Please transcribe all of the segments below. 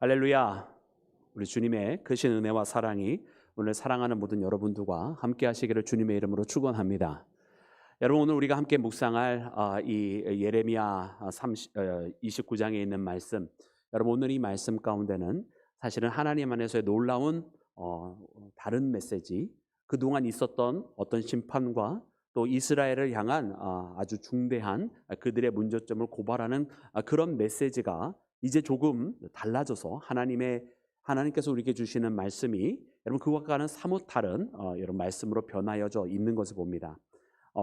할렐루야. 우리 주님의 크신 은혜와 사랑이 오늘 사랑하는 모든 여러분들과 함께 하시기를 주님의 이름으로 축원합니다. 여러분, 오늘 우리가 함께 묵상할 이 예레미야 29장에 있는 말씀, 여러분 오늘 이 말씀 가운데는 사실은 하나님 안에서의 놀라운 다른 메시지, 그동안 있었던 어떤 심판과 또 이스라엘을 향한 아주 중대한 그들의 문제점을 고발하는 그런 메시지가 이제 조금 달라져서 하나님께서 우리에게 주시는 말씀이 여러분 그것과는 사뭇 다른 여러분 말씀으로 변하여져 있는 것을 봅니다.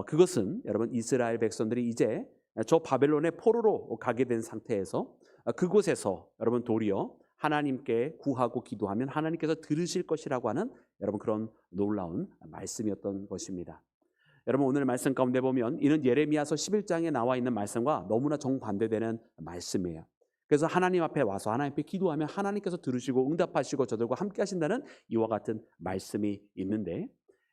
그것은 여러분 이스라엘 백성들이 이제 저 바벨론의 포로로 가게 된 상태에서 그곳에서 여러분 도리어 하나님께 구하고 기도하면 하나님께서 들으실 것이라고 하는 여러분 그런 놀라운 말씀이었던 것입니다. 여러분 오늘 말씀 가운데 보면 이는 예레미야서 11장에 나와 있는 말씀과 너무나 정반대되는 말씀이에요. 그래서 하나님 앞에 와서 하나님 앞에 기도하면 하나님께서 들으시고 응답하시고 저들과 함께 하신다는 이와 같은 말씀이 있는데,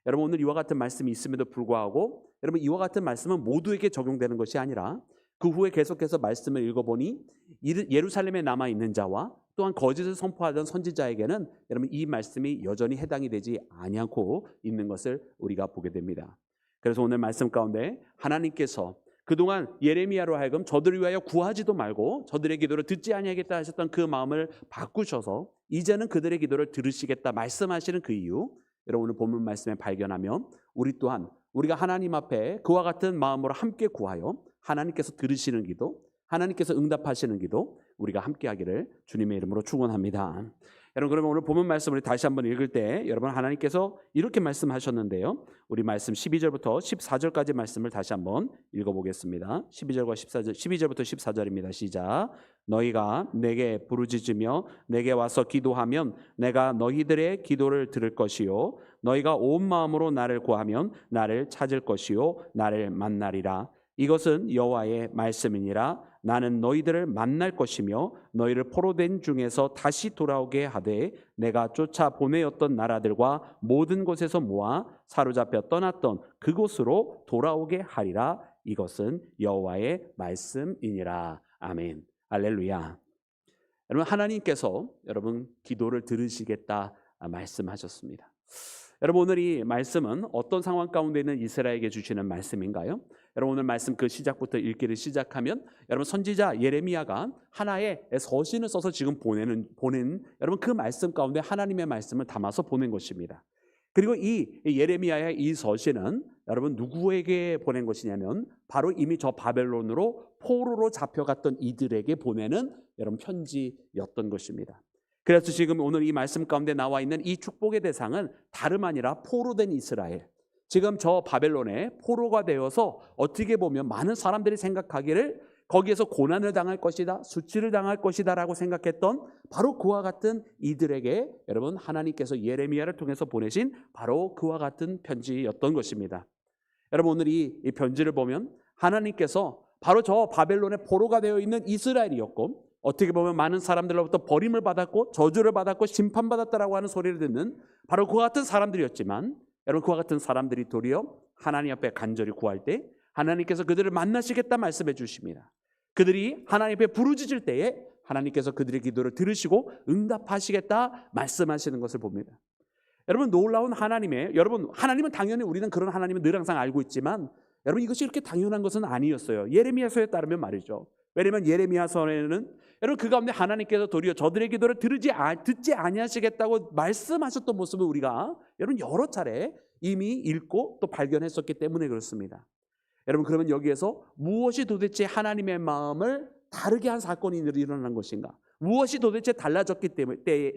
여러분 오늘 이와 같은 말씀이 있음에도 불구하고 여러분 이와 같은 말씀은 모두에게 적용되는 것이 아니라 그 후에 계속해서 말씀을 읽어보니 예루살렘에 남아있는 자와 또한 거짓을 선포하던 선지자에게는 여러분 이 말씀이 여전히 해당이 되지 아니하고 있는 것을 우리가 보게 됩니다. 그래서 오늘 말씀 가운데 하나님께서 그동안 예레미야로 하여금 저들을 위하여 구하지도 말고 저들의 기도를 듣지 아니하겠다 하셨던 그 마음을 바꾸셔서 이제는 그들의 기도를 들으시겠다 말씀하시는 그 이유, 여러분 오늘 본문 말씀에 발견하면 우리 또한 우리가 하나님 앞에 그와 같은 마음으로 함께 구하여 하나님께서 들으시는 기도, 하나님께서 응답하시는 기도 우리가 함께 하기를 주님의 이름으로 축원합니다. 여러분 그러면 오늘 본문 말씀을 다시 한번 읽을 때 여러분 하나님께서 이렇게 말씀하셨는데요. 우리 말씀 12절부터 14절까지 말씀을 다시 한번 읽어보겠습니다. 12절부터 14절입니다. 시작. 너희가 내게 부르짖으며 내게 와서 기도하면 내가 너희들의 기도를 들을 것이요 너희가 온 마음으로 나를 구하면 나를 찾을 것이요 나를 만나리라. 이것은 여호와의 말씀이니라. 나는 너희들을 만날 것이며 너희를 포로된 중에서 다시 돌아오게 하되 내가 쫓아 보내었던 나라들과 모든 곳에서 모아 사로잡혀 떠났던 그곳으로 돌아오게 하리라. 이것은 여호와의 말씀이니라. 아멘. 할렐루야. 여러분 하나님께서 여러분 기도를 들으시겠다 말씀하셨습니다. 여러분 오늘 이 말씀은 어떤 상황 가운데 있는 이스라엘에게 주시는 말씀인가요? 여러분 오늘 말씀 그 시작부터 읽기를 시작하면 여러분 선지자 예레미야가 하나의 서신을 써서 지금 보낸 여러분 그 말씀 가운데 하나님의 말씀을 담아서 보낸 것입니다. 그리고 이 예레미야의 이 서신은 여러분 누구에게 보낸 것이냐면 바로 이미 저 바벨론으로 포로로 잡혀갔던 이들에게 보내는 여러분 편지였던 것입니다. 그래서 지금 오늘 이 말씀 가운데 나와 있는 이 축복의 대상은 다름 아니라 포로된 이스라엘, 지금 저 바벨론에 포로가 되어서 어떻게 보면 많은 사람들이 생각하기를 거기에서 고난을 당할 것이다, 수치를 당할 것이다 라고 생각했던 바로 그와 같은 이들에게 여러분 하나님께서 예레미야를 통해서 보내신 바로 그와 같은 편지였던 것입니다. 여러분 오늘 이 편지를 보면 하나님께서 바로 저 바벨론의 포로가 되어 있는 이스라엘이었고 어떻게 보면 많은 사람들로부터 버림을 받았고 저주를 받았고 심판받았다라고 하는 소리를 듣는 바로 그와 같은 사람들이었지만 여러분 그와 같은 사람들이 도리어 하나님 앞에 간절히 구할 때 하나님께서 그들을 만나시겠다 말씀해 주십니다. 그들이 하나님 앞에 부르짖을 때에 하나님께서 그들의 기도를 들으시고 응답하시겠다 말씀하시는 것을 봅니다. 여러분 놀라운 여러분 하나님은 당연히 우리는 그런 하나님은 늘 항상 알고 있지만 여러분 이것이 이렇게 당연한 것은 아니었어요. 예레미야서에 따르면 말이죠. 왜냐하면 예레미야서에는 여러분 그 가운데 하나님께서 도리어 저들의 기도를 듣지 아니하시겠다고 말씀하셨던 모습을 우리가 여러분 여러 차례 이미 읽고 또 발견했었기 때문에 그렇습니다. 여러분 그러면 여기에서 무엇이 도대체 하나님의 마음을 다르게 한 사건이 일어난 것인가? 무엇이 도대체 달라졌기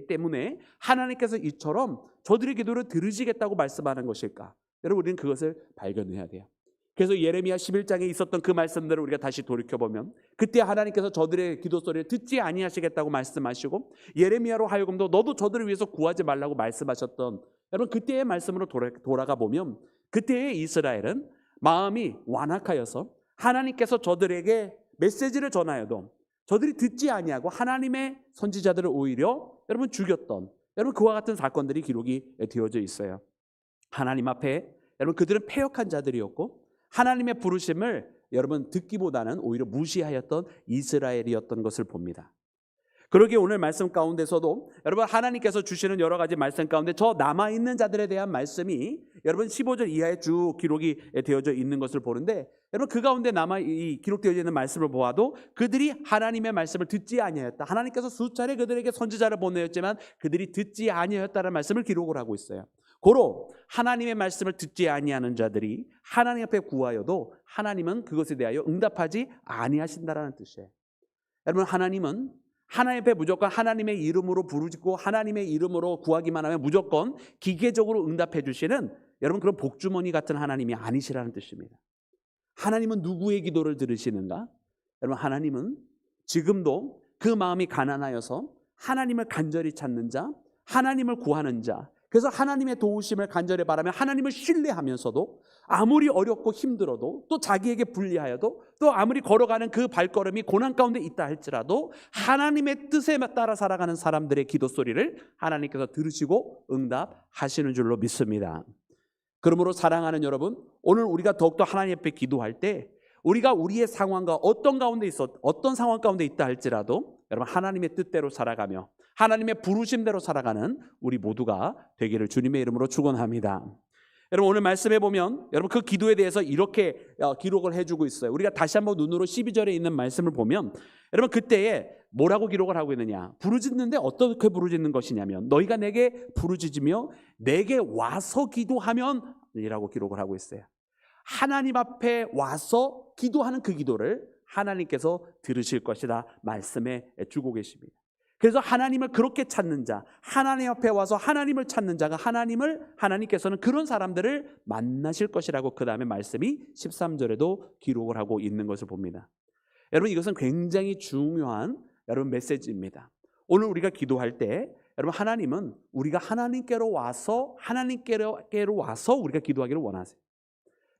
때문에 하나님께서 이처럼 저들의 기도를 들으시겠다고 말씀하는 것일까? 여러분 우리는 그것을 발견해야 돼요. 그래서 예레미야 11장에 있었던 그 말씀들을 우리가 다시 돌이켜보면 그때 하나님께서 저들의 기도 소리를 듣지 아니하시겠다고 말씀하시고 예레미야로 하여금도 너도 저들을 위해서 구하지 말라고 말씀하셨던 여러분 그때의 말씀으로 돌아가 보면 그때의 이스라엘은 마음이 완악하여서 하나님께서 저들에게 메시지를 전하여도 저들이 듣지 아니하고 하나님의 선지자들을 오히려 여러분 죽였던 여러분 그와 같은 사건들이 기록이 되어져 있어요. 하나님 앞에 여러분 그들은 패역한 자들이었고 하나님의 부르심을 여러분 듣기보다는 오히려 무시하였던 이스라엘이었던 것을 봅니다. 그러기에 오늘 말씀 가운데서도 여러분 하나님께서 주시는 여러 가지 말씀 가운데 저 남아있는 자들에 대한 말씀이 여러분 15절 이하에 쭉 기록이 되어져 있는 것을 보는데, 여러분 그 가운데 기록되어 있는 말씀을 보아도 그들이 하나님의 말씀을 듣지 아니하였다. 하나님께서 수차례 그들에게 선지자를 보내었지만 그들이 듣지 아니하였다는 말씀을 기록을 하고 있어요. 고로 하나님의 말씀을 듣지 아니하는 자들이 하나님 앞에 구하여도 하나님은 그것에 대하여 응답하지 아니하신다라는 뜻이에요. 여러분 하나님은 하나님 앞에 무조건 하나님의 이름으로 부르짖고 하나님의 이름으로 구하기만 하면 무조건 기계적으로 응답해 주시는 여러분 그런 복주머니 같은 하나님이 아니시라는 뜻입니다. 하나님은 누구의 기도를 들으시는가? 여러분 하나님은 지금도 그 마음이 가난하여서 하나님을 간절히 찾는 자, 하나님을 구하는 자, 그래서 하나님의 도우심을 간절히 바라며 하나님을 신뢰하면서도 아무리 어렵고 힘들어도 또 자기에게 불리하여도 또 아무리 걸어가는 그 발걸음이 고난 가운데 있다 할지라도 하나님의 뜻에 따라 살아가는 사람들의 기도 소리를 하나님께서 들으시고 응답하시는 줄로 믿습니다. 그러므로 사랑하는 여러분, 오늘 우리가 더욱더 하나님 앞에 기도할 때 우리가 우리의 상황과 어떤 상황 가운데 있다 할지라도 여러분 하나님의 뜻대로 살아가며 하나님의 부르심대로 살아가는 우리 모두가 되기를 주님의 이름으로 축원합니다. 여러분 오늘 말씀해 보면 여러분 그 기도에 대해서 이렇게 기록을 해주고 있어요. 우리가 다시 한번 눈으로 12절에 있는 말씀을 보면 여러분 그때에 뭐라고 기록을 하고 있느냐, 부르짖는데 어떻게 부르짖는 것이냐면 너희가 내게 부르짖으며 내게 와서 기도하면 이라고 기록을 하고 있어요. 하나님 앞에 와서 기도하는 그 기도를 하나님께서 들으실 것이다 말씀해 주고 계십니다. 그래서 하나님을 그렇게 찾는 자, 하나님 앞에 와서 하나님을 찾는 자가 하나님께서는 그런 사람들을 만나실 것이라고 그 다음에 말씀이 13절에도 기록을 하고 있는 것을 봅니다. 여러분 이것은 굉장히 중요한 여러분 메시지입니다. 오늘 우리가 기도할 때 여러분 하나님은 우리가 하나님께로 와서 우리가 기도하기를 원하세요.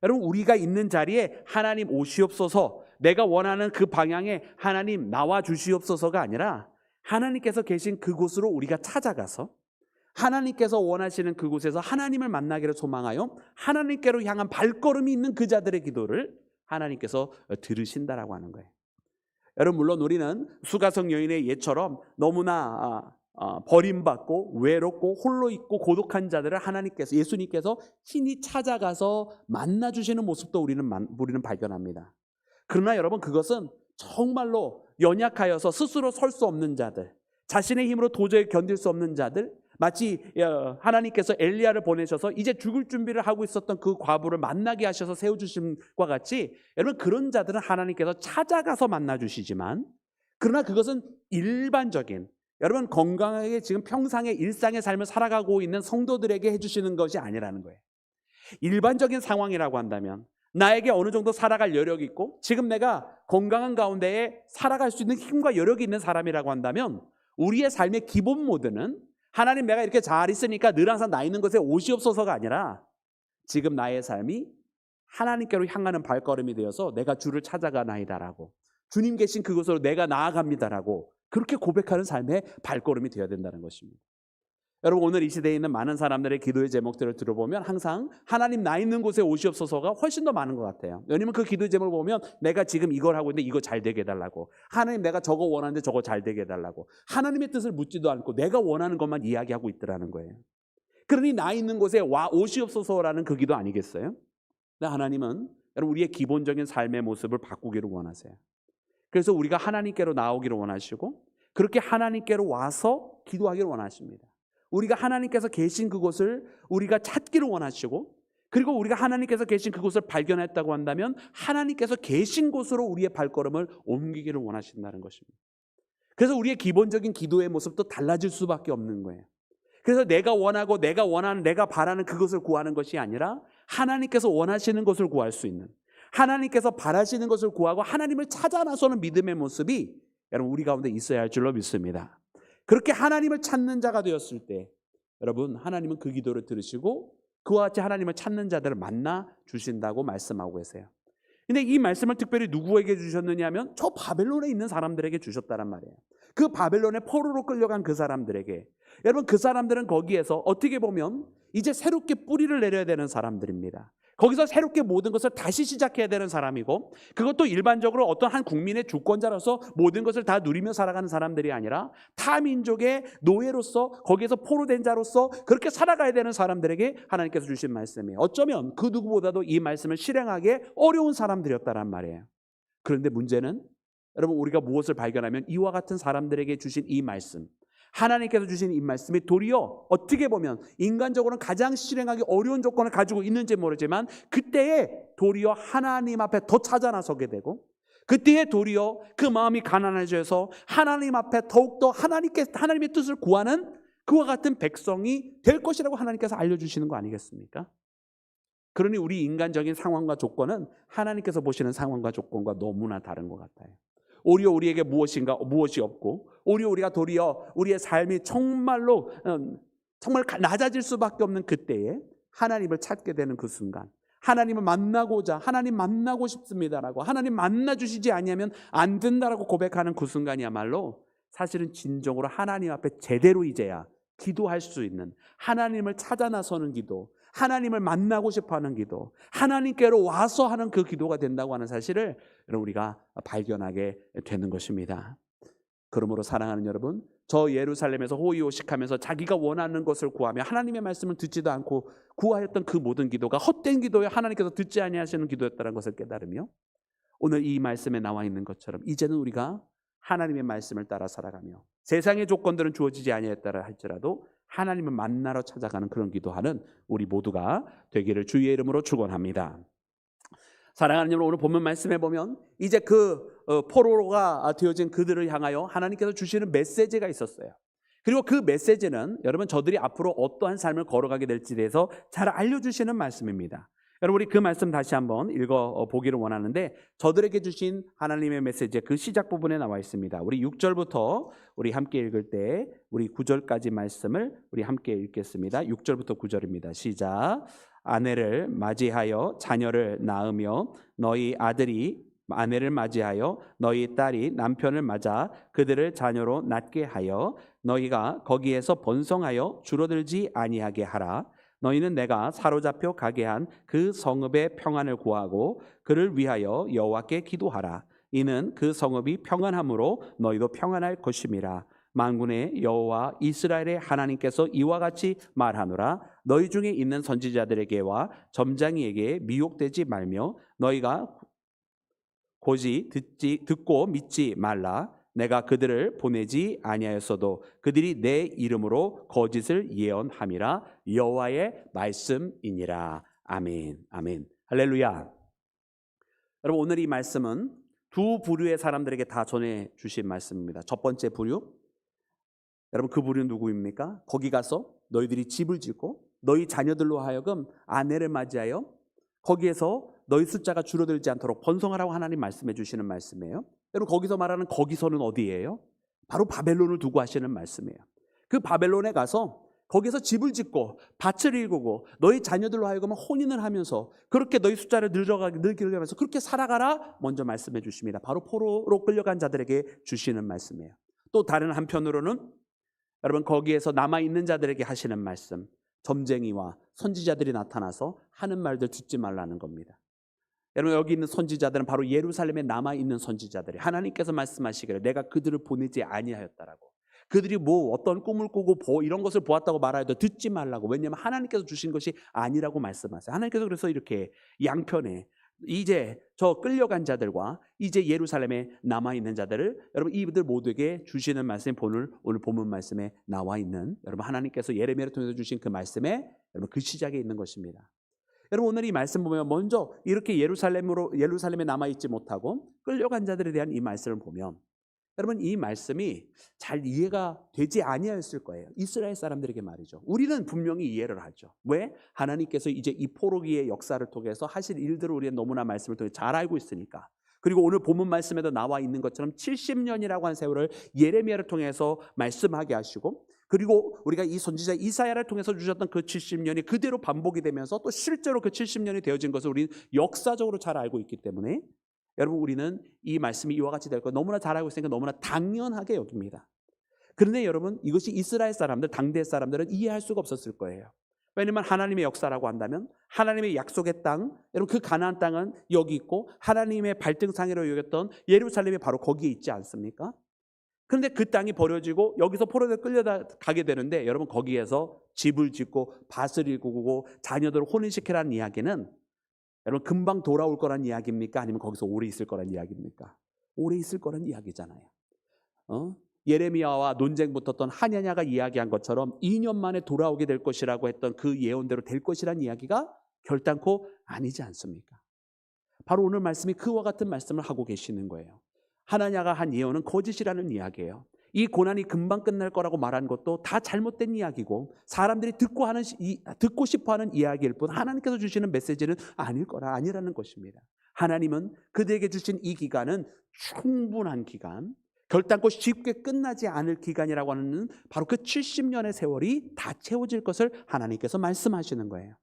여러분 우리가 있는 자리에 하나님 오시옵소서, 내가 원하는 그 방향에 하나님 나와 주시옵소서가 아니라 하나님께서 계신 그곳으로 우리가 찾아가서 하나님께서 원하시는 그곳에서 하나님을 만나기를 소망하여 하나님께로 향한 발걸음이 있는 그 자들의 기도를 하나님께서 들으신다라고 하는 거예요. 여러분 물론 우리는 수가성 여인의 예처럼 너무나 버림받고 외롭고 홀로 있고 고독한 자들을 예수님께서 친히 찾아가서 만나주시는 모습도 우리는 발견합니다. 그러나 여러분 그것은 정말로 연약하여서 스스로 설 수 없는 자들, 자신의 힘으로 도저히 견딜 수 없는 자들, 마치 하나님께서 엘리야를 보내셔서 이제 죽을 준비를 하고 있었던 그 과부를 만나게 하셔서 세워주심과 같이 여러분 그런 자들은 하나님께서 찾아가서 만나주시지만, 그러나 그것은 일반적인 여러분 건강하게 지금 평상의 일상의 삶을 살아가고 있는 성도들에게 해주시는 것이 아니라는 거예요. 일반적인 상황이라고 한다면 나에게 어느 정도 살아갈 여력이 있고 지금 내가 건강한 가운데에 살아갈 수 있는 힘과 여력이 있는 사람이라고 한다면 우리의 삶의 기본 모드는 하나님 내가 이렇게 잘 있으니까 늘 항상 나 있는 곳에 오시옵소서가 아니라 지금 나의 삶이 하나님께로 향하는 발걸음이 되어서 내가 주를 찾아가나이다라고, 주님 계신 그곳으로 내가 나아갑니다라고 그렇게 고백하는 삶의 발걸음이 되어야 된다는 것입니다. 여러분 오늘 이 시대에 있는 많은 사람들의 기도의 제목들을 들어보면 항상 하나님 나 있는 곳에 오시옵소서가 훨씬 더 많은 것 같아요. 왜냐면 그 기도의 제목을 보면 내가 지금 이걸 하고 있는데 이거 잘 되게 해달라고, 하나님 내가 저거 원하는데 저거 잘 되게 해달라고, 하나님의 뜻을 묻지도 않고 내가 원하는 것만 이야기하고 있더라는 거예요. 그러니 나 있는 곳에 와 오시옵소서라는 그 기도 아니겠어요? 근데 하나님은 여러분 우리의 기본적인 삶의 모습을 바꾸기를 원하세요. 그래서 우리가 하나님께로 나오기를 원하시고 그렇게 하나님께로 와서 기도하기를 원하십니다. 우리가 하나님께서 계신 그곳을 우리가 찾기를 원하시고, 그리고 우리가 하나님께서 계신 그곳을 발견했다고 한다면 하나님께서 계신 곳으로 우리의 발걸음을 옮기기를 원하신다는 것입니다. 그래서 우리의 기본적인 기도의 모습도 달라질 수밖에 없는 거예요. 그래서 내가 원하고 내가 원하는 내가 바라는 그것을 구하는 것이 아니라 하나님께서 원하시는 것을 구할 수 있는, 하나님께서 바라시는 것을 구하고 하나님을 찾아 나서는 믿음의 모습이 여러분 우리 가운데 있어야 할 줄로 믿습니다. 그렇게 하나님을 찾는 자가 되었을 때 여러분 하나님은 그 기도를 들으시고 그와 같이 하나님을 찾는 자들을 만나 주신다고 말씀하고 계세요. 근데 이 말씀을 특별히 누구에게 주셨느냐 하면 저 바벨론에 있는 사람들에게 주셨다란 말이에요. 그 바벨론의 포로로 끌려간 그 사람들에게, 여러분 그 사람들은 거기에서 어떻게 보면 이제 새롭게 뿌리를 내려야 되는 사람들입니다. 거기서 새롭게 모든 것을 다시 시작해야 되는 사람이고, 그것도 일반적으로 어떤 한 국민의 주권자로서 모든 것을 다 누리며 살아가는 사람들이 아니라 타민족의 노예로서, 거기에서 포로된 자로서 그렇게 살아가야 되는 사람들에게 하나님께서 주신 말씀이에요. 어쩌면 그 누구보다도 이 말씀을 실행하기 어려운 사람들이었다란 말이에요. 그런데 문제는 여러분, 우리가 무엇을 발견하면 이와 같은 사람들에게 주신 이 말씀, 하나님께서 주신 이 말씀이 도리어 어떻게 보면 인간적으로는 가장 실행하기 어려운 조건을 가지고 있는지 모르지만, 그때에 도리어 하나님 앞에 더 찾아 나서게 되고, 그때에 도리어 그 마음이 가난해져서 하나님 앞에 더욱더 하나님의 뜻을 구하는 그와 같은 백성이 될 것이라고 하나님께서 알려주시는 거 아니겠습니까? 그러니 우리 인간적인 상황과 조건은 하나님께서 보시는 상황과 조건과 너무나 다른 것 같아요. 오히려 우리에게 무엇이 없고, 오히려 우리가 도리어 우리의 삶이 정말로 정말 낮아질 수밖에 없는 그때에 하나님을 찾게 되는 그 순간, 하나님을 만나고자, 하나님 만나고 싶습니다라고, 하나님 만나주시지 아니하면 안 된다라고 고백하는 그 순간이야말로 사실은 진정으로 하나님 앞에 제대로 이제야 기도할 수 있는, 하나님을 찾아 나서는 기도, 하나님을 만나고 싶어하는 기도, 하나님께로 와서 하는 그 기도가 된다고 하는 사실을 우리가 발견하게 되는 것입니다. 그러므로 사랑하는 여러분, 저 예루살렘에서 호의호식하면서 자기가 원하는 것을 구하며 하나님의 말씀을 듣지도 않고 구하였던 그 모든 기도가 헛된 기도에 하나님께서 듣지 아니하시는 기도였다는 것을 깨달으며, 오늘 이 말씀에 나와 있는 것처럼 이제는 우리가 하나님의 말씀을 따라 살아가며 세상의 조건들은 주어지지 아니했다라 할지라도 하나님을 만나러 찾아가는 그런 기도하는 우리 모두가 되기를 주의 이름으로 축원합니다. 사랑하는 여러분, 오늘 본문 말씀에 보면 이제 그 포로가 되어진 그들을 향하여 하나님께서 주시는 메시지가 있었어요. 그리고 그 메시지는 여러분, 저들이 앞으로 어떠한 삶을 걸어가게 될지에 대해서 잘 알려주시는 말씀입니다. 여러분, 우리 그 말씀 다시 한번 읽어보기를 원하는데, 저들에게 주신 하나님의 메시지의 그 시작 부분에 나와 있습니다. 우리 6절부터 우리 함께 읽을 때 우리 9절까지 말씀을 우리 함께 읽겠습니다. 6절부터 9절입니다. 시작. 아내를 맞이하여 자녀를 낳으며 너희 아들이 아내를 맞이하여 너희 딸이 남편을 맞아 그들을 자녀로 낳게 하여 너희가 거기에서 번성하여 줄어들지 아니하게 하라. 너희는 내가 사로잡혀 가게 한 그 성읍의 평안을 구하고 그를 위하여 여호와께 기도하라. 이는 그 성읍이 평안함으로 너희도 평안할 것임이라. 만군의 여호와 이스라엘의 하나님께서 이와 같이 말하노라. 너희 중에 있는 선지자들에게와 점장이에게 미혹되지 말며 너희가 고지 듣고 믿지 말라. 내가 그들을 보내지 아니하였어도 그들이 내 이름으로 거짓을 예언함이라. 여호와의 말씀이니라. 아멘. 아멘. 할렐루야. 여러분, 오늘 이 말씀은 두 부류의 사람들에게 다 전해 주신 말씀입니다. 첫 번째 부류, 여러분, 그 부류는 누구입니까? 거기 가서 너희들이 집을 짓고 너희 자녀들로 하여금 아내를 맞이하여 거기에서 너희 숫자가 줄어들지 않도록 번성하라고 하나님 말씀해 주시는 말씀이에요. 여러분, 거기서 말하는 거기서는 어디예요? 바로 바벨론을 두고 하시는 말씀이에요. 그 바벨론에 가서 거기서 집을 짓고 밭을 일구고 너희 자녀들로 하여금 혼인을 하면서 그렇게 너희 숫자를 늘게 하면서 그렇게 살아가라 먼저 말씀해 주십니다. 바로 포로로 끌려간 자들에게 주시는 말씀이에요. 또 다른 한편으로는 여러분, 거기에서 남아있는 자들에게 하시는 말씀, 점쟁이와 선지자들이 나타나서 하는 말들 듣지 말라는 겁니다. 여러분, 여기 있는 선지자들은 바로 예루살렘에 남아있는 선지자들이 하나님께서 말씀하시기를 내가 그들을 보내지 아니하였다라고, 그들이 뭐 어떤 꿈을 꾸고 이런 것을 보았다고 말하여도 듣지 말라고, 왜냐하면 하나님께서 주신 것이 아니라고 말씀하세요. 하나님께서 그래서 이렇게 양편에 이제 저 끌려간 자들과 이제 예루살렘에 남아있는 자들을 여러분, 이들 모두에게 주시는 말씀이 오늘 본문 말씀에 나와 있는, 여러분, 하나님께서 예레미야를 통해서 주신 그 말씀에 여러분 그 시작에 있는 것입니다. 여러분, 오늘 이 말씀 보면 먼저 이렇게 예루살렘에 남아있지 못하고 끌려간 자들에 대한 이 말씀을 보면 여러분, 이 말씀이 잘 이해가 되지 아니하였을 거예요. 이스라엘 사람들에게 말이죠. 우리는 분명히 이해를 하죠. 왜? 하나님께서 이제 이 포로기의 역사를 통해서 하실 일들을 우리는 너무나 말씀을 통해 잘 알고 있으니까. 그리고 오늘 본문 말씀에도 나와 있는 것처럼 70년이라고 하는 세월을 예레미야를 통해서 말씀하게 하시고, 그리고 우리가 이 선지자 이사야를 통해서 주셨던 그 70년이 그대로 반복이 되면서 또 실제로 그 70년이 되어진 것을 우리는 역사적으로 잘 알고 있기 때문에 여러분, 우리는 이 말씀이 이와 같이 될 걸 너무나 잘 알고 있으니까 너무나 당연하게 여깁니다. 그런데 여러분, 이것이 이스라엘 사람들, 당대 사람들은 이해할 수가 없었을 거예요. 왜냐하면 하나님의 역사라고 한다면 하나님의 약속의 땅, 여러분 그 가나안 땅은 여기 있고 하나님의 발등상으로 여겼던 예루살렘이 바로 거기에 있지 않습니까? 그런데 그 땅이 버려지고 여기서 포로들 끌려가게 되는데 여러분 거기에서 집을 짓고 밭을 일구고 자녀들을 혼인시키라는 이야기는 여러분 금방 돌아올 거란 이야기입니까? 아니면 거기서 오래 있을 거란 이야기입니까? 오래 있을 거란 이야기잖아요. 예레미야와 논쟁 붙었던 하냐냐가 이야기한 것처럼 2년 만에 돌아오게 될 것이라고 했던 그 예언대로 될 것이란 이야기가 결단코 아니지 않습니까? 바로 오늘 말씀이 그와 같은 말씀을 하고 계시는 거예요. 하나냐가 한 예언은 거짓이라는 이야기예요. 이 고난이 금방 끝날 거라고 말한 것도 다 잘못된 이야기고 사람들이 듣고 싶어하는 이야기일 뿐 하나님께서 주시는 메시지는 아니라는 것입니다. 하나님은 그들에게 주신 이 기간은 충분한 기간, 결단코 쉽게 끝나지 않을 기간이라고 하는 바로 그 70년의 세월이 다 채워질 것을 하나님께서 말씀하시는 거예요.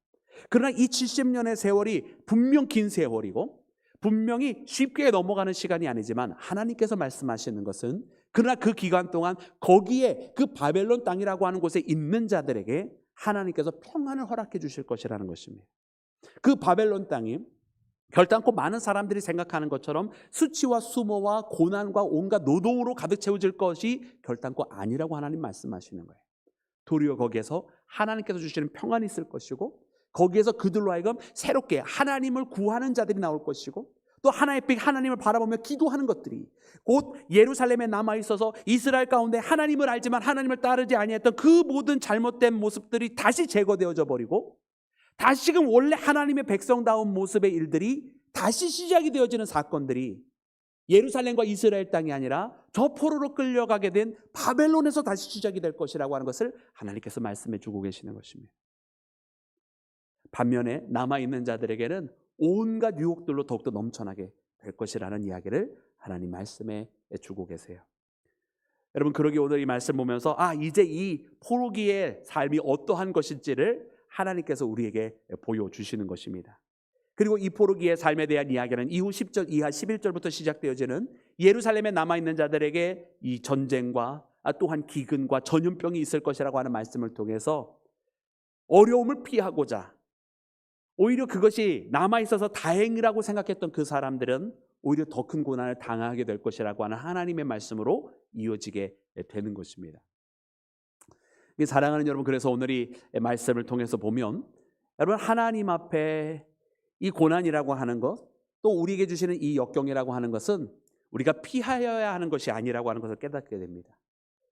그러나 이 70년의 세월이 분명 긴 세월이고 분명히 쉽게 넘어가는 시간이 아니지만 하나님께서 말씀하시는 것은 그러나 그 기간 동안 거기에 그 바벨론 땅이라고 하는 곳에 있는 자들에게 하나님께서 평안을 허락해 주실 것이라는 것입니다. 그 바벨론 땅이 결단코 많은 사람들이 생각하는 것처럼 수치와 수모와 고난과 온갖 노동으로 가득 채워질 것이 결단코 아니라고 하나님 말씀하시는 거예요. 도리어 거기에서 하나님께서 주시는 평안이 있을 것이고 거기에서 그들로 하여금 새롭게 하나님을 구하는 자들이 나올 것이고 또 하나의 빛 하나님을 바라보며 기도하는 것들이 곧 예루살렘에 남아있어서 이스라엘 가운데 하나님을 알지만 하나님을 따르지 아니했던 그 모든 잘못된 모습들이 다시 제거되어져 버리고 다시금 원래 하나님의 백성다운 모습의 일들이 다시 시작이 되어지는 사건들이 예루살렘과 이스라엘 땅이 아니라 저 포로로 끌려가게 된 바벨론에서 다시 시작이 될 것이라고 하는 것을 하나님께서 말씀해 주고 계시는 것입니다. 반면에 남아있는 자들에게는 온갖 유혹들로 더욱더 넘쳐나게 될 것이라는 이야기를 하나님 말씀해 주고 계세요. 여러분 그러기 오늘 이 말씀 보면서 이제 이 포로기의 삶이 어떠한 것인지를 하나님께서 우리에게 보여주시는 것입니다. 그리고 이 포로기의 삶에 대한 이야기는 이후 10절 이하 11절부터 시작되어지는 예루살렘에 남아있는 자들에게 이 전쟁과 또한 기근과 전염병이 있을 것이라고 하는 말씀을 통해서 어려움을 피하고자 오히려 그것이 남아있어서 다행이라고 생각했던 그 사람들은 오히려 더 큰 고난을 당하게 될 것이라고 하는 하나님의 말씀으로 이어지게 되는 것입니다. 사랑하는 여러분, 그래서 오늘 이 말씀을 통해서 보면 여러분 하나님 앞에 이 고난이라고 하는 것, 또 우리에게 주시는 이 역경이라고 하는 것은 우리가 피하여야 하는 것이 아니라고 하는 것을 깨닫게 됩니다.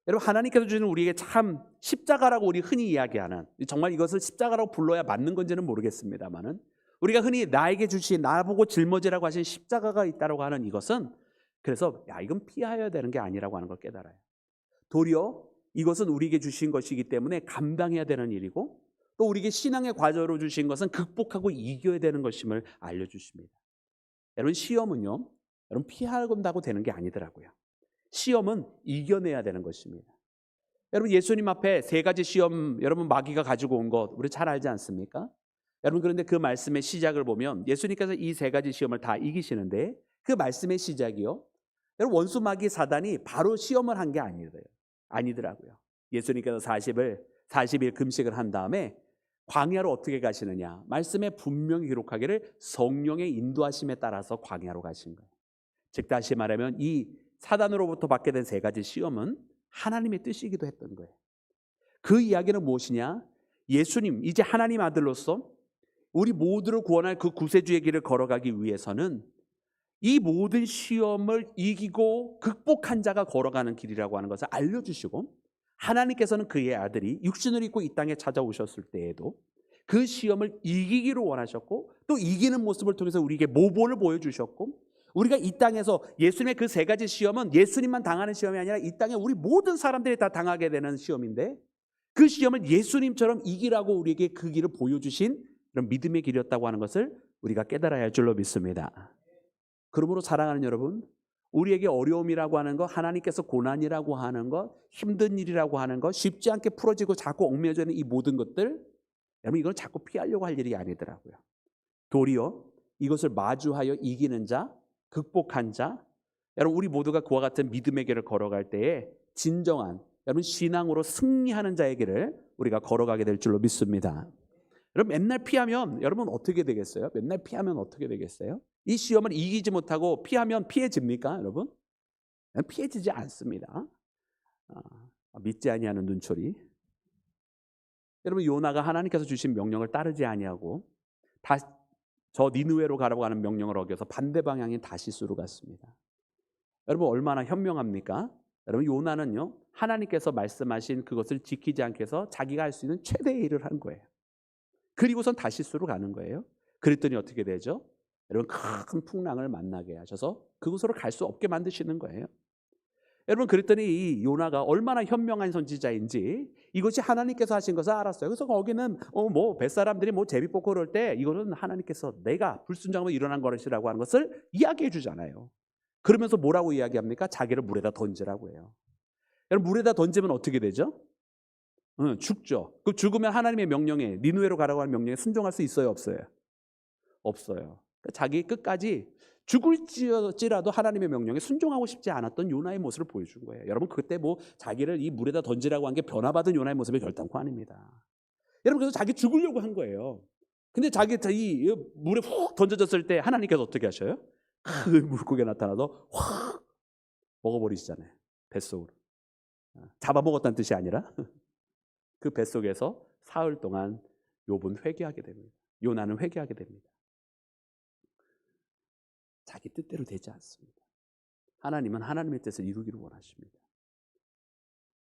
여러분 하나님께서 주시는 우리에게 참 십자가라고 우리 흔히 이야기하는, 정말 이것을 십자가라고 불러야 맞는 건지는 모르겠습니다만은 우리가 흔히 나에게 주신, 나보고 짊어지라고 하신 십자가가 있다고 하는 이것은 그래서 이건 피하여야 되는 게 아니라고 하는 걸 깨달아요. 도리어 이것은 우리에게 주신 것이기 때문에 감당해야 되는 일이고 또 우리에게 신앙의 과제로 주신 것은 극복하고 이겨야 되는 것임을 알려주십니다. 여러분 시험은요, 여러분 피한다고 되는 게 아니더라고요. 시험은 이겨내야 되는 것입니다. 여러분 예수님 앞에 세 가지 시험 여러분 마귀가 가지고 온 것 우리 잘 알지 않습니까? 여러분 그런데 그 말씀의 시작을 보면 예수님께서 이 세 가지 시험을 다 이기시는데 그 말씀의 시작이요, 여러분 원수 마귀 사단이 바로 시험을 한 게 아니더라고요. 예수님께서 40일 금식을 한 다음에 광야로 어떻게 가시느냐, 말씀에 분명히 기록하기를 성령의 인도하심에 따라서 광야로 가신 거예요. 즉 다시 말하면 이 사단으로부터 받게 된 세 가지 시험은 하나님의 뜻이기도 했던 거예요. 그 이야기는 무엇이냐, 예수님 이제 하나님 아들로서 우리 모두를 구원할 그 구세주의 길을 걸어가기 위해서는 이 모든 시험을 이기고 극복한 자가 걸어가는 길이라고 하는 것을 알려주시고, 하나님께서는 그의 아들이 육신을 입고 이 땅에 찾아오셨을 때에도 그 시험을 이기기로 원하셨고 또 이기는 모습을 통해서 우리에게 모본을 보여주셨고, 우리가 이 땅에서 예수님의 그 세 가지 시험은 예수님만 당하는 시험이 아니라 이 땅에 우리 모든 사람들이 다 당하게 되는 시험인데, 그 시험을 예수님처럼 이기라고 우리에게 그 길을 보여주신 그런 믿음의 길이었다고 하는 것을 우리가 깨달아야 할 줄로 믿습니다. 그러므로 사랑하는 여러분, 우리에게 어려움이라고 하는 것, 하나님께서 고난이라고 하는 것, 힘든 일이라고 하는 것, 쉽지 않게 풀어지고 자꾸 얽매여져 있는 이 모든 것들, 여러분 이건 자꾸 피하려고 할 일이 아니더라고요. 도리어 이것을 마주하여 이기는 자, 극복한 자, 여러분 우리 모두가 그와 같은 믿음의 길을 걸어갈 때에 진정한 여러분 신앙으로 승리하는 자의 길을 우리가 걸어가게 될 줄로 믿습니다. 여러분 맨날 피하면 여러분 어떻게 되겠어요? 맨날 피하면 어떻게 되겠어요? 이 시험을 이기지 못하고 피하면 피해집니까, 여러분? 피해지지 않습니다. 믿지 아니하는 눈초리. 여러분 요나가 하나님께서 주신 명령을 따르지 아니하고 저 니느웨로 가라고 하는 명령을 어겨서 반대 방향인 다시스로 갔습니다. 여러분 얼마나 현명합니까? 여러분 요나는요 하나님께서 말씀하신 그것을 지키지 않게 해서 자기가 할 수 있는 최대의 일을 한 거예요. 그리고선 다시스로 가는 거예요. 그랬더니 어떻게 되죠? 여러분 큰 풍랑을 만나게 하셔서 그곳으로 갈 수 없게 만드시는 거예요. 여러분 그랬더니 이 요나가 얼마나 현명한 선지자인지 이것이 하나님께서 하신 것을 알았어요. 그래서 거기는 뱃사람들이 제비 뽑고 그럴 때 이거는 하나님께서 내가 불순종하면 일어난 것이라고 하는 것을 이야기해 주잖아요. 그러면서 뭐라고 이야기합니까? 자기를 물에다 던지라고 해요. 여러분 물에다 던지면 어떻게 되죠? 죽죠. 그 죽으면 하나님의 명령에 니느웨로 가라고 하는 명령에 순종할 수 있어요, 없어요? 없어요. 자기 끝까지 죽을지라도 하나님의 명령에 순종하고 싶지 않았던 요나의 모습을 보여준 거예요. 여러분 그때 자기를 이 물에다 던지라고 한 게 변화받은 요나의 모습이 결단코 아닙니다. 여러분 그래서 자기 죽으려고 한 거예요. 근데 자기 이 물에 훅 던져졌을 때 하나님께서 어떻게 하셔요? 그 물고기가 나타나서 확 먹어버리시잖아요. 뱃속으로. 잡아먹었다는 뜻이 아니라 그 뱃속에서 사흘 동안 욥은 회개하게 됩니다. 요나는 회개하게 됩니다. 자기 뜻대로 되지 않습니다. 하나님은 하나님의 뜻을 이루기를 원하십니다.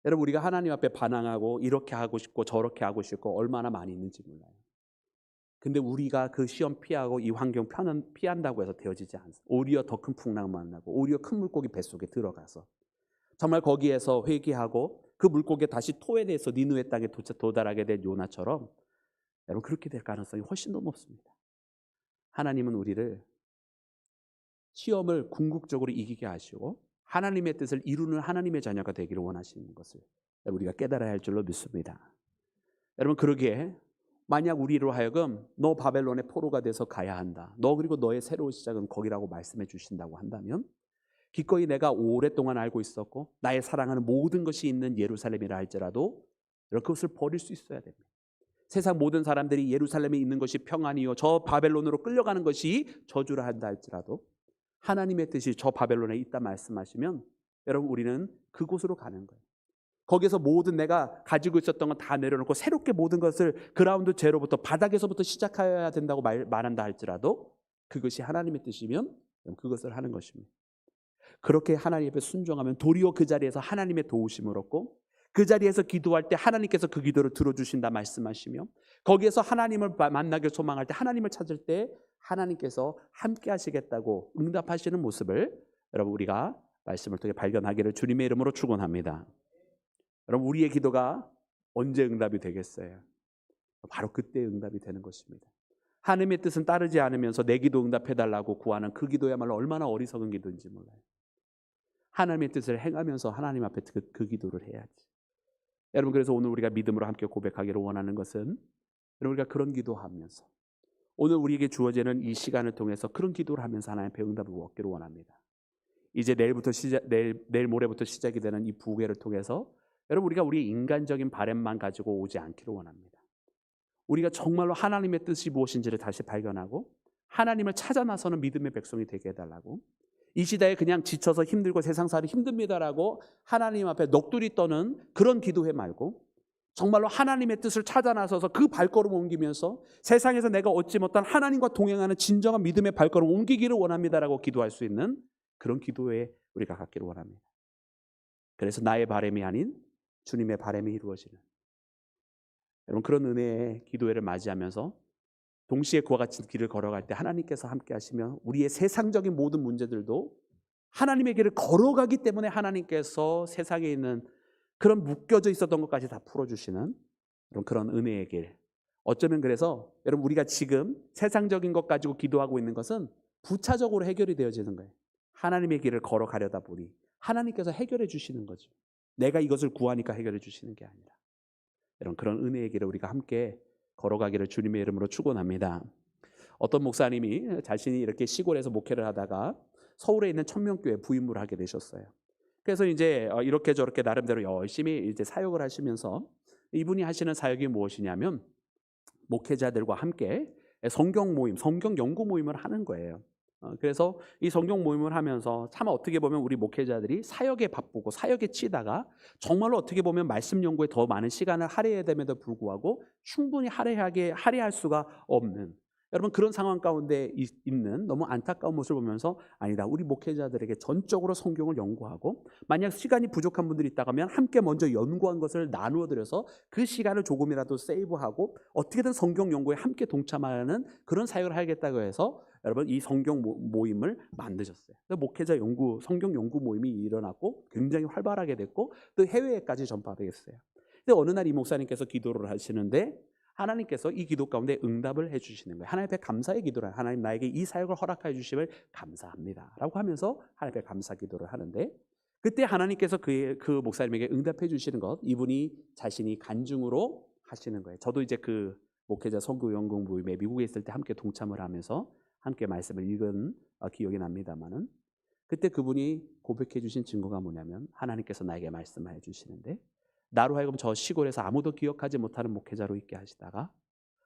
여러분 우리가 하나님 앞에 반항하고 이렇게 하고 싶고 저렇게 하고 싶고 얼마나 많이 있는지 몰라요. 근데 우리가 그 시험 피하고 이 환경 피한다고 해서 되어지지 않습니다. 오히려 더 큰 풍랑 만나고 오히려 큰 물고기 뱃속에 들어가서 정말 거기에서 회개하고 그 물고기에 다시 토해내서 니느웨 땅에 도달하게 된 요나처럼 여러분 그렇게 될 가능성이 훨씬 더 높습니다. 하나님은 우리를 시험을 궁극적으로 이기게 하시고 하나님의 뜻을 이루는 하나님의 자녀가 되기를 원하시는 것을 우리가 깨달아야 할 줄로 믿습니다. 여러분 그러기에 만약 우리로 하여금 너 바벨론의 포로가 돼서 가야 한다. 너 그리고 너의 새로운 시작은 거기라고 말씀해 주신다고 한다면 기꺼이 내가 오랫동안 알고 있었고 나의 사랑하는 모든 것이 있는 예루살렘이라 할지라도 그것을 버릴 수 있어야 됩니다. 세상 모든 사람들이 예루살렘에 있는 것이 평안이요 저 바벨론으로 끌려가는 것이 저주라 한다 할지라도 하나님의 뜻이 저 바벨론에 있다 말씀하시면 여러분 우리는 그곳으로 가는 거예요. 거기서 모든 내가 가지고 있었던 건 다 내려놓고 새롭게 모든 것을 그라운드 제로부터 바닥에서부터 시작해야 된다고 말한다 할지라도 그것이 하나님의 뜻이면 그것을 하는 것입니다. 그렇게 하나님 앞에 순종하면 도리어 그 자리에서 하나님의 도우심을 얻고 그 자리에서 기도할 때 하나님께서 그 기도를 들어주신다 말씀하시며 거기에서 하나님을 만나길 소망할 때 하나님을 찾을 때 하나님께서 함께 하시겠다고 응답하시는 모습을 여러분 우리가 말씀을 통해 발견하기를 주님의 이름으로 축원합니다. 여러분 우리의 기도가 언제 응답이 되겠어요? 바로 그때 응답이 되는 것입니다. 하나님의 뜻은 따르지 않으면서 내 기도 응답해달라고 구하는 그 기도야말로 얼마나 어리석은 기도인지 몰라요. 하나님의 뜻을 행하면서 하나님 앞에 그 기도를 해야지. 여러분 그래서 오늘 우리가 믿음으로 함께 고백하기를 원하는 것은 우리가 그런 기도하면서 오늘 우리에게 주어지는 이 시간을 통해서 그런 기도를 하면서 하나님 앞에 응답을 얻기를 원합니다. 이제 내일 모레부터 시작이 되는 이 부회를 통해서 여러분 우리가 우리 인간적인 바램만 가지고 오지 않기를 원합니다. 우리가 정말로 하나님의 뜻이 무엇인지를 다시 발견하고 하나님을 찾아 나서는 믿음의 백성이 되게 해달라고 이 시대에 그냥 지쳐서 힘들고 세상살이 힘듭니다라고 하나님 앞에 넋두리 떠는 그런 기도회 말고 정말로 하나님의 뜻을 찾아 나서서 그 발걸음을 옮기면서 세상에서 내가 얻지 못한 하나님과 동행하는 진정한 믿음의 발걸음을 옮기기를 원합니다라고 기도할 수 있는 그런 기도회에 우리가 갖기를 원합니다. 그래서 나의 바람이 아닌 주님의 바람이 이루어지는 여러분 그런 은혜의 기도회를 맞이하면서 동시에 그와 같은 길을 걸어갈 때 하나님께서 함께 하시며 우리의 세상적인 모든 문제들도 하나님의 길을 걸어가기 때문에 하나님께서 세상에 있는 그런 묶여져 있었던 것까지 다 풀어주시는 그런 은혜의 길. 어쩌면 그래서 여러분 우리가 지금 세상적인 것 가지고 기도하고 있는 것은 부차적으로 해결이 되어지는 거예요. 하나님의 길을 걸어가려다 보니 하나님께서 해결해 주시는 거죠. 내가 이것을 구하니까 해결해 주시는 게 아니라 여러분 그런 은혜의 길을 우리가 함께 걸어가기를 주님의 이름으로 축원합니다. 어떤 목사님이 자신이 이렇게 시골에서 목회를 하다가 서울에 있는 천명교회 부임을 하게 되셨어요. 그래서 이제 이렇게 저렇게 나름대로 열심히 이제 사역을 하시면서 이분이 하시는 사역이 무엇이냐면 목회자들과 함께 성경 모임, 성경 연구 모임을 하는 거예요. 그래서 이 성경 모임을 하면서 참 어떻게 보면 우리 목회자들이 사역에 바쁘고 사역에 치다가 정말로 어떻게 보면 말씀 연구에 더 많은 시간을 할애해야 됨에도 불구하고 충분히 할애할 수가 없는, 여러분 그런 상황 가운데 있는 너무 안타까운 모습을 보면서 아니다, 우리 목회자들에게 전적으로 성경을 연구하고, 만약 시간이 부족한 분들이 있다면 함께 먼저 연구한 것을 나누어 드려서 그 시간을 조금이라도 세이브하고 어떻게든 성경 연구에 함께 동참하는 그런 사역을 하겠다고 해서 여러분 이 성경 모임을 만드셨어요. 목회자 연구, 성경 연구 모임이 일어났고 굉장히 활발하게 됐고 또 해외에까지 전파되었어요. 근데 어느 날 이 목사님께서 기도를 하시는데 하나님께서 이 기도 가운데 응답을 해주시는 거예요. 하나님 앞에 감사의 기도를, 하나님 나에게 이 사역을 허락해 주심을 감사합니다 라고 하면서 하나님 앞에 감사 기도를 하는데, 그때 하나님께서 그 목사님에게 응답해 주시는 것, 이분이 자신이 간증으로 하시는 거예요. 저도 이제 그 목회자 선교 연구 모임에 미국에 있을 때 함께 동참을 하면서 함께 말씀을 읽은 기억이 납니다만은, 그때 그분이 고백해 주신 증거가 뭐냐면 하나님께서 나에게 말씀해 주시는데, 나로 하여금 저 시골에서 아무도 기억하지 못하는 목회자로 있게 하시다가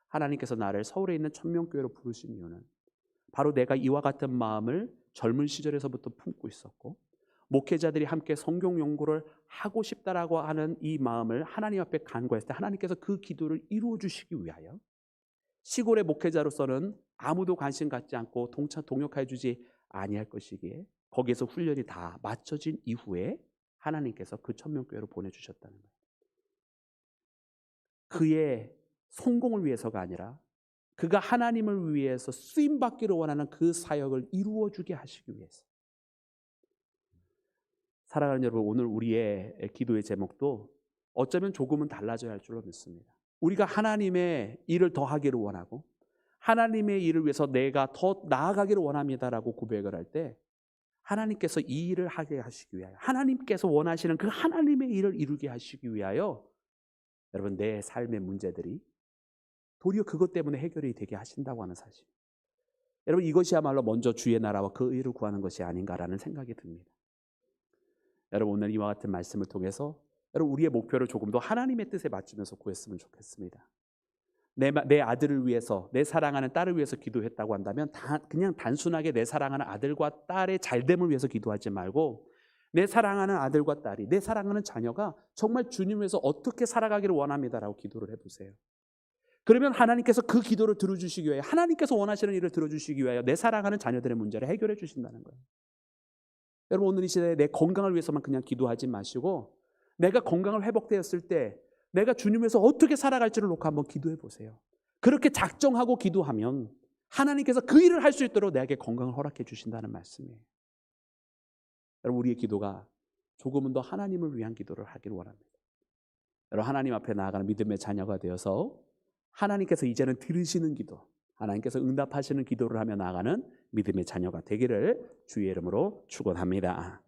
하나님께서 나를 서울에 있는 천명교회로 부르신 이유는 바로 내가 이와 같은 마음을 젊은 시절에서부터 품고 있었고, 목회자들이 함께 성경 연구를 하고 싶다라고 하는 이 마음을 하나님 앞에 간구했을 때 하나님께서 그 기도를 이루어 주시기 위하여 시골의 목회자로서는 아무도 관심 갖지 않고 동역해 주지 아니할 것이기에 거기에서 훈련이 다 마쳐진 이후에 하나님께서 그 천명교회로 보내주셨다는 거예요. 그의 성공을 위해서가 아니라 그가 하나님을 위해서 쓰임받기를 원하는 그 사역을 이루어주게 하시기 위해서. 사랑하는 여러분, 오늘 우리의 기도의 제목도 어쩌면 조금은 달라져야 할 줄로 믿습니다. 우리가 하나님의 일을 더 하기를 원하고 하나님의 일을 위해서 내가 더 나아가기를 원합니다라고 고백을 할 때 하나님께서 이 일을 하게 하시기 위하여, 하나님께서 원하시는 그 하나님의 일을 이루게 하시기 위하여 여러분 내 삶의 문제들이 도리어 그것 때문에 해결이 되게 하신다고 하는 사실, 여러분 이것이야말로 먼저 주의 나라와 그 의를 구하는 것이 아닌가라는 생각이 듭니다. 여러분 오늘 이와 같은 말씀을 통해서 여러분 우리의 목표를 조금 더 하나님의 뜻에 맞추면서 구했으면 좋겠습니다. 내 아들을 위해서, 내 사랑하는 딸을 위해서 기도했다고 한다면 그냥 단순하게 내 사랑하는 아들과 딸의 잘됨을 위해서 기도하지 말고 내 사랑하는 아들과 딸이, 내 사랑하는 자녀가 정말 주님 위해서 어떻게 살아가기를 원합니다라고 기도를 해보세요. 그러면 하나님께서 그 기도를 들어주시기 위하여, 하나님께서 원하시는 일을 들어주시기 위하여 내 사랑하는 자녀들의 문제를 해결해 주신다는 거예요. 여러분 오늘 이 시대에 내 건강을 위해서만 그냥 기도하지 마시고 내가 건강을 회복되었을 때 내가 주님에서 어떻게 살아갈지를 놓고 한번 기도해 보세요. 그렇게 작정하고 기도하면 하나님께서 그 일을 할 수 있도록 내게 건강을 허락해 주신다는 말씀이에요. 여러분 우리의 기도가 조금은 더 하나님을 위한 기도를 하기를 원합니다. 여러분 하나님 앞에 나아가는 믿음의 자녀가 되어서 하나님께서 이제는 들으시는 기도, 하나님께서 응답하시는 기도를 하며 나아가는 믿음의 자녀가 되기를 주의 이름으로 축원합니다.